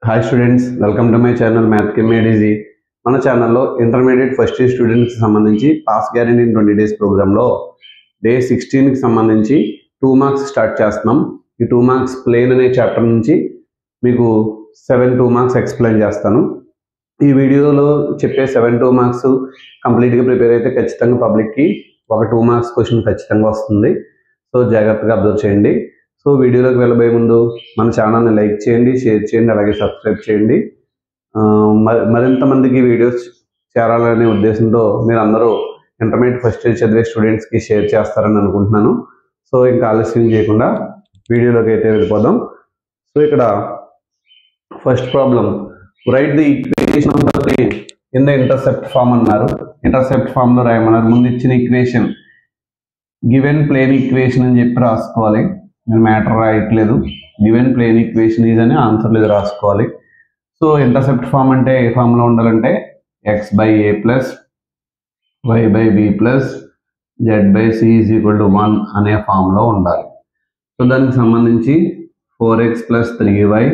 Hi students, welcome to my channel Math Chem ADZ. మన ఛానల్లో intermediate first year స్టూడెంట్స్కి సంబంధించి పాస్ గ్యారెంటీ ఇన్ 20 days ప్రోగ్రాంలో day 16కి సంబంధించి 2 మార్క్స్ స్టార్ట్ చేస్తున్నాం. ఈ 2 మార్క్స్ ప్లేన్ అనే చాప్టర్ నుంచి మీకు 2 మార్క్స్ ఎక్స్ప్లెయిన్ చేస్తాను. ఈ వీడియోలో చెప్పే 2 మార్క్స్ కంప్లీట్గా ప్రిపేర్ అయితే ఖచ్చితంగా పబ్లిక్కి ఒక 2 మార్క్స్ క్వశ్చన్ ఖచ్చితంగా వస్తుంది. సో జాగ్రత్తగా అబ్జర్వ్ చేయండి. సో వీడియోలోకి వెళ్ళబోయే ముందు మన ఛానల్ని లైక్ చేయండి, షేర్ చేయండి, అలాగే సబ్స్క్రైబ్ చేయండి. మరింత మందికి వీడియోస్ చేరాలనే ఉద్దేశంతో మీరు అందరూ ఇంటర్మీడియట్ ఫస్ట్ ఇయర్ చదివే స్టూడెంట్స్కి షేర్ చేస్తారని అనుకుంటున్నాను. సో ఇంకా ఆలస్యం చేయకుండా వీడియోలోకి అయితే వెళ్ళిపోదాం. సో ఇక్కడ first problem, write the equation of the plane in the intercept form అన్నారు. ఇంటర్సెప్ట్ ఫామ్లో రాయమన్నారు. ముందు ఇచ్చిన ఈక్వేషన్ గివెన్ ప్లేన్ ఈక్వేషన్ అని చెప్పి రాసుకోవాలి. నేను మ్యాటర్ రాయట్లేదు, గివెన్ ప్లేన్ ఈక్వేషన్ ఈజ్ అని ఆన్సర్ లేదు రాసుకోవాలి. సో ఇంటర్సెప్ట్ ఫామ్ అంటే ఏ ఫామ్లో ఉండాలంటే x/a plus y/b plus z/c is equal to 1 అనే ఫామ్లో ఉండాలి. సో దానికి సంబంధించి 4x plus 3y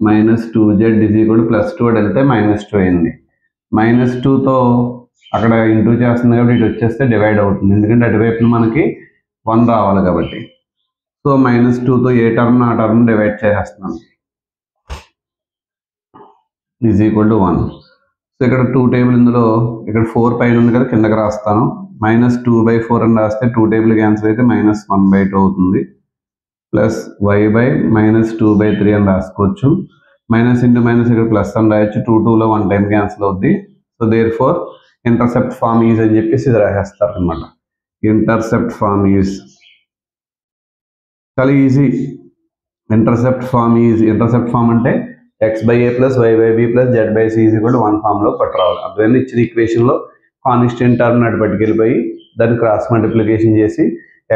minus 2z is equal to +2 వెళ్తే -2 అయింది. -2తో అక్కడ ఇంటూ చేస్తుంది కాబట్టి ఇటు వచ్చేస్తే డివైడ్ అవుతుంది, ఎందుకంటే అటువైపు మనకి 1 రావాలి కాబట్టి. సో -2తో ఏ టర్మ్ ఆ టర్మ్ డివైడ్ చేసేస్తున్నాను, ఈజ్ ఈక్వల్ టు 1. సో ఇక్కడ 2 టేబుల్ ఇందులో ఇక్కడ 4 పైన ఉంది కదా, కిందకి రాస్తాను. -2/4 అని రాస్తే 2 టేబుల్ క్యాన్సిల్ అయితే -1/2 అవుతుంది. ప్లస్ y/-2/3 అని రాసుకోవచ్చు. మైనస్ ఇంటూ మైనస్ ఇక్కడ ప్లస్ అని రాయొచ్చు. 2 2లో 1 టైం క్యాన్సిల్ అవుద్ది. So therefore intercept form is అని చెప్పేసి ఇది రాసేస్తారు అనమాట. ఇంటర్సెప్ట్ ఫామ్ ఈజ్ చాలా ఈజీ. ఇంటర్సెప్ట్ ఫామ్ అంటే x/a plus y/b plus z/c is equal to 1 ఫామ్లో పట్టురావాలి. అర్థమైంది. ఇచ్చిన ఈక్వేషన్లో కాన్స్టెంట్ టర్మ్ అటు పట్టుకెళ్ళిపోయి దాన్ని క్రాస్ మల్టిప్లికేషన్ చేసి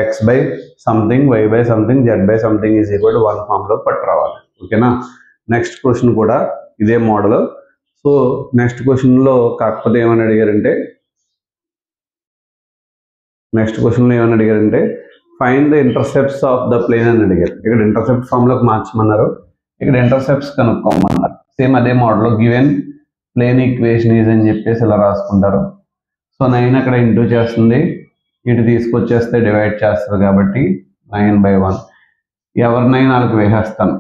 x/సంథింగ్ y/సంథింగ్ z/సంథింగ్ ఈజ్ ఈక్వల్ టు 1 ఫామ్లో పట్టురావాలి. ఓకేనా. నెక్స్ట్ క్వశ్చన్ కూడా ఇదే మోడల్. సో నెక్స్ట్ క్వశ్చన్లో కాకపోతే ఏమని అడిగారంటే find the intercepts of the plane అని అడిగారు. ఇక్కడ ఇంటర్సెప్ట్ ఫామ్లోకి మార్చమన్నారు, ఇక్కడ ఇంటర్సెప్ట్స్ కనుక్కోమన్నారు. సేమ్ అదే మోడల్లో గివెన్ ప్లేన్ ఈక్వేషన్ ఈజ్ అని చెప్పేసి ఇలా రాసుకుంటారు. సో 9 అక్కడ ఇంటూ చేస్తుంది, ఇటు తీసుకొచ్చేస్తే డివైడ్ చేస్తారు కాబట్టి 9/1. ఎవరి 9 వాళ్ళకి వేసేస్తాను.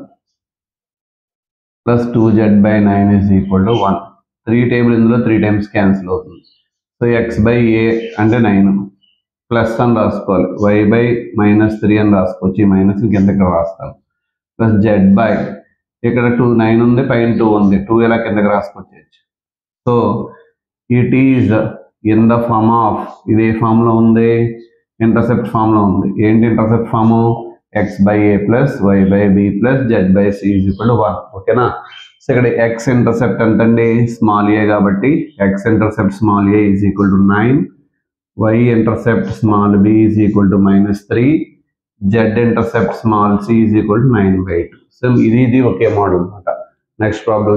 Plus 2z/9 is equal to 1. 3 table ఇందులో 3 టైమ్స్ క్యాన్సిల్ అవుతుంది. సో x/a అంటే 9 ప్లస్ అని రాసుకోవాలి, y/-3 అని రాసుకోవచ్చు. ఈ మైనస్ కింద ఇక్కడ రాస్తాను. ప్లస్ z/, ఇక్కడ 9 ఉంది, పైన 2 ఉంది, 2 ఇలా కిందకి రాసుకొచ్చేయచ్చు. సో ఈ t is in the form of, ఇది ఏ ఫామ్లో ఉంది, ఇంటర్సెప్ట్ ఫామ్లో ఉంది. ఏంటి intercept form, x/a plus y/b plus z/c is equal to 1. ఓకేనా. సో ఇక్కడ x ఇంటర్సెప్ట్ ఎంతండి, స్మాల్ a కాబట్టి x intercept small a is equal to 9, y intercept small b is equal to -3, z intercept small c is equal to 9/2. So ఇది ఒకే model అనమాట. Next problem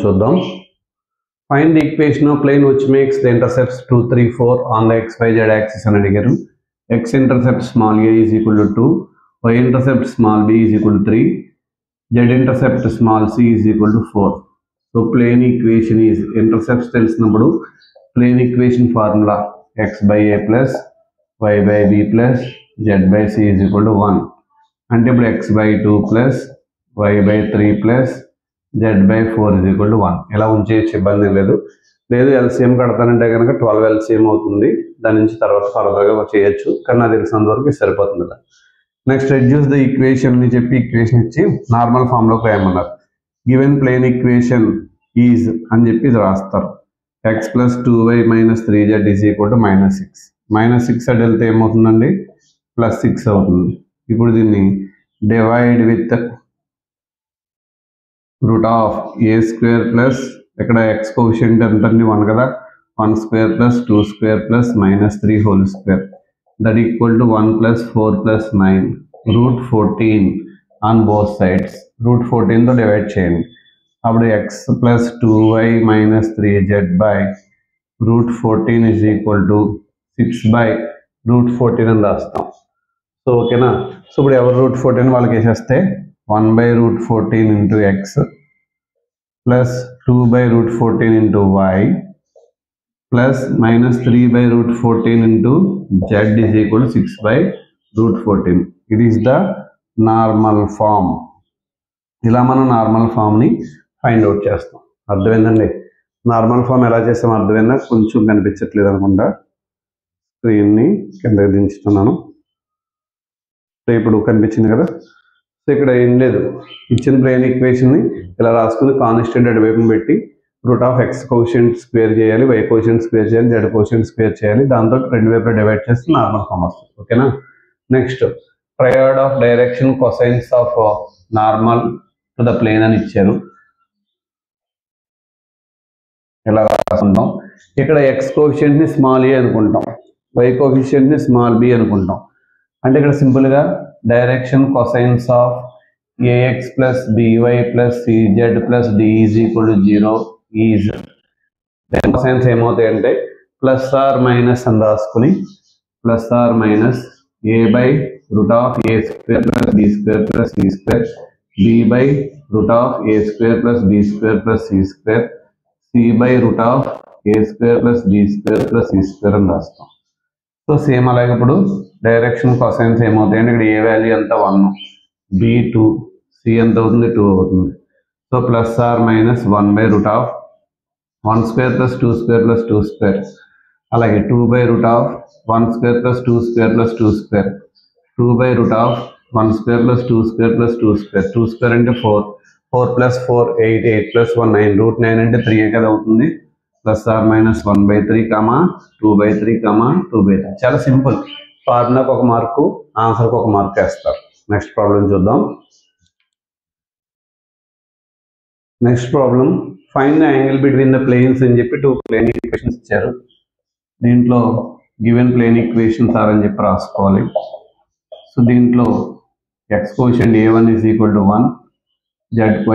చూద్దాం. Find the equation of plane which makes the intercepts 2, 3, 4 on the x/y/z axis అని అడిగారు. x intercept small a is equal to 2, y intercept small b is equal to 3, z intercept small c is equal to 4. So plane equation is, intercepts తెలిసినప్పుడు plane equation formula x/a plus y/b plus z/c is equal to 1. అంటే ఇప్పుడు x/2 plus y/3 plus z/4 is equal to 1. ఇలా ఉంచేయచ్చు, ఇబ్బంది లేదు. LCM కడతానంటే కనుక 12 LCM అవుతుంది. దాని నుంచి తర్వాత ఫర్దర్గా చేయొచ్చు, కానీ నాకు తెలిసినంత వరకు సరిపోతుంది కదా. నెక్స్ట్ రెడ్యూస్ ద ఈక్వేషన్ అని చెప్పి ఈక్వేషన్ ఇచ్చి నార్మల్ ఫామ్లోకి రాయమన్నారు. గివెన్ ప్లేన్ ఈక్వేషన్ ఈజ్ అని చెప్పి ఇది రాస్తారు. x plus 2y minus 3z is equal to -6. -6 అటు వెళ్తే ఏమవుతుందండి, +6 అవుతుంది. ఇప్పుడు దీన్ని divide with root of a² plus ఇక్కడ x కోషియంట్ ఎంతండి 1 కదా, 1² plus 2² plus -3 whole square that equal to 1 plus 4 plus 9 √14 on both sides. √14తో డివైడ్ చేయండి. అప్పుడు x plus 2y minus 3z by √14 is equal to 6/√14 అని రాస్తాం. సో ఓకేనా. So ఇప్పుడు ఎవరు √14 వాళ్ళకి వేసేస్తే 1/√14 into x plus 2/√14 into y plus minus 3/√14 into z is equal 6/√14. It is the normal form. ఇలా మనం నార్మల్ ఫామ్ని ఫైండ్ అవుట్ చేస్తాం. అర్థమైందండి. నార్మల్ ఫామ్ ఎలా చేస్తాం అర్థమైందా? కొంచెం కనిపించట్లేదు అనుకుంటా, స్క్రీన్ని కిందకి దించుతున్నాను. సో ఇప్పుడు కనిపించింది కదా. సో ఇక్కడ ఏం లేదు, ఇచ్చిన ప్లేన్ ఈక్వేషన్ని ఇలా రాసుకుని కాన్స్టెంట్ అటువైపు పెట్టి √(x) కోషియంట్ స్క్వేర్ చేయాలి, y కోషియంట్ స్క్వేర్ చేయాలి, z కోషియంట్ స్క్వేర్ చేయాలి. దాంతో రెండు వైపులా డివైడ్ చేస్తే నార్మల్ ఫామ్ వస్తుంది. ఓకేనా. Next triad of direction cosines of normal to the plane అని ఇచ్చారు. ఇలా రాసుకుంటాం. ఇక్కడ x కోషియంట్ని స్మాల్ ఏ అనుకుంటాం, y కోషియంట్ని స్మాల్ బి అనుకుంటాం. అంటే ఇక్కడ సింపుల్గా direction cosines of ax plus by plus cz plus d is equal to 0 ఈజ్ కొసైన్స్ ఏమవుతాయంటే ప్లస్ ఆర్ మైనస్ అని రాసుకుని plus or minus a/√(a² plus b² plus c² b/√(a² plus b² plus c² c/√(a² plus b² plus c² అని రాస్తాం. So same అలాగే ఇప్పుడు direction cosines ఏమవుతాయంటే ఇక్కడ ఏ value అంతా 1, b 2, c ఎంత అవుతుంది 2 అవుతుంది. So plus or minus 1/√(1² plus 2² plus 2², అలాగే 2/√(1² ప్లస్ 2² ప్లస్ 2², 2/√(1² ప్లస్ 2² ప్లస్ 2², 2² అంటే 4, 4 ప్లస్ 4 8, 8 ప్లస్ 1 9, √9 అంటే 3 కదా అవుతుంది. Plus or minus 1/3, 2/3, 2/3. చాలా సింపుల్. ఫార్ములాకి ఒక మార్కు, ఆన్సర్కి ఒక మార్క్ వేస్తారు. నెక్స్ట్ ప్రాబ్లం చూద్దాం. Next problem find the angle between the planes అని చెప్పి 2 ప్లేన్ ఈక్వేషన్స్ ఇచ్చారు. దీంట్లో గివెన్ ప్లేన్ ఈక్వేషన్స్ ఆర్ అని చెప్పి రాసుకోవాలి. సో దీంట్లో x coefficient a1 is equal to 1,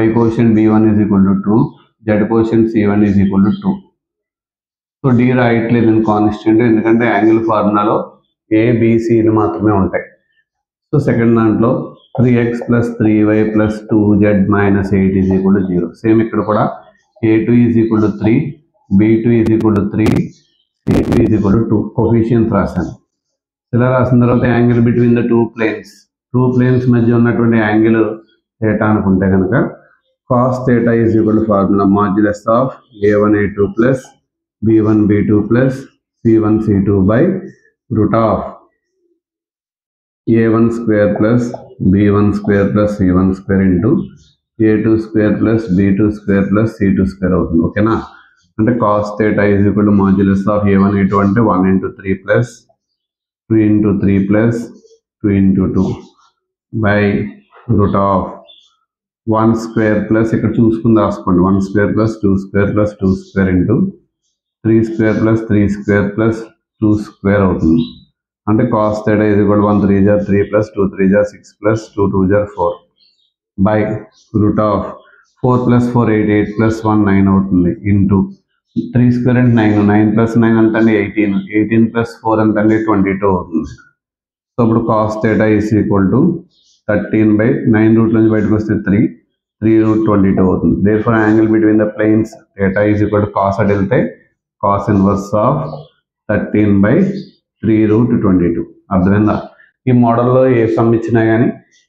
y coefficient b1 is equal to 2, z coefficient c1 is equal to 2. So D రాయట్లేదు నేను కాన్స్టెంట్, ఎందుకంటే యాంగిల్ ఫార్ములాలో ఏబిసిలు మాత్రమే ఉంటాయి. సో సెకండ్ దాంట్లో 3x plus 3y plus 2z minus 8 is equal to 0. Same ఇక్కడ కూడా a2 is equal to 3, b2 is equal to 3, c2 is equal to 2 coefficients రాశాను. ఇలా రాసిన తర్వాత angle between the two planes మధ్య ఉన్నటువంటి యాంగిల్ θ అనుకుంటే కనుక cos θ is equal to formula modulus of a1 a2 plus b1 b2 plus c1 c2 by √(a1² plus b1² plus c1² into a2² plus b2² plus c2² అవుతుంది. ఓకేనా. అంటే cos θ is equal to modulus of a1 a2 అంటే 1 into 3 plus 2 into 3 plus 2 into 2 by √(1² plus ఇక్కడ చూసుకుని రాసుకోండి 1² plus 2² plus 2² into 3² plus 3² plus 2² అవుతుంది. అంటే cos θ is equal 1 3 జా 3 ప్లస్ 2 3 జా 6 ప్లస్ 2 2 జా 4 బై √(4 ప్లస్ 4 8 8 ప్లస్ 1 9 అవుతుంది ఇంటూ 3² అంటే 9 9 ప్లస్ 9 అంతండి 18 18 ప్లస్ 4 అంతండి 22 అవుతుంది. సో ఇప్పుడు cos θ is equal to 13/9 root నుంచి బయటకు వస్తే 3√22 అవుతుంది. Therefore angle between the planes θ is equal to cos అటు వెళ్తే కాస్ ఇన్వర్స్ ఆఫ్ 13/3√22. అర్థమైందా? ఈ మోడల్లో ఏ సమ్ ఇచ్చినా కానీ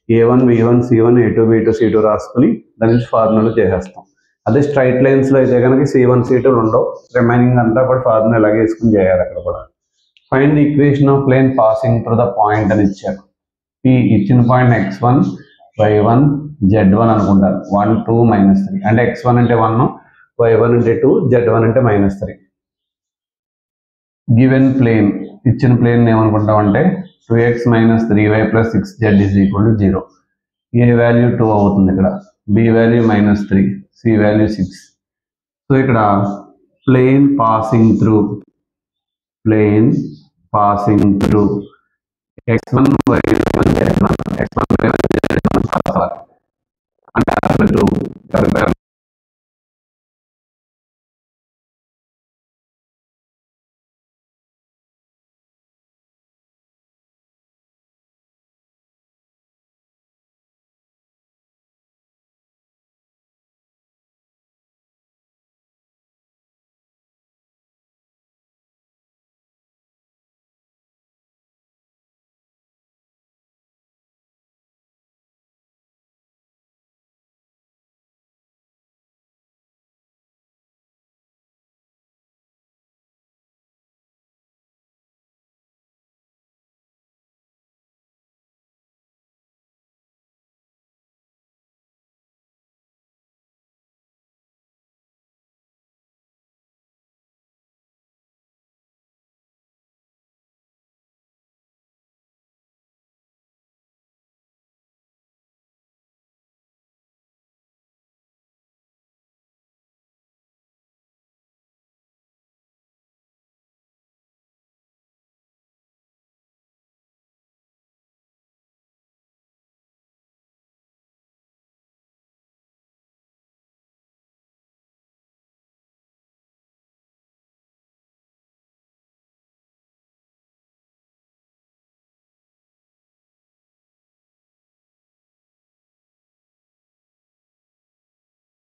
a1 b1 c1 a2 b2 c2 రాసుకుని దాని నుంచి ఫార్ములా చేసేస్తాం. అదే స్ట్రైట్ లైన్స్లో అయితే కనుక c1 c2 ఉండవు, రిమైనింగ్ అంతా కూడా ఫార్ములా ఇలాగే వేసుకుని చేయాలి. అక్కడ కూడా find the equation of plane passing through the point అని ఇచ్చారు. ఈ ఇచ్చిన పాయింట్ x1 y1 z1 అనుకుంటారు. 1 2 -3 అంటే x1 అంటే 1, y1 అంటే 2, z1 అంటే -3. గివెన్ ప్లేన్ ఇచ్చిన ప్లేన్ ఏమనుకుంటాం అంటే 2x minus 3y plus 6z is equal to 0. A value 2 అవుతుంది, ఇక్కడ b value -3, c value 6. So ఇక్కడ plane passing through x1 y1 z1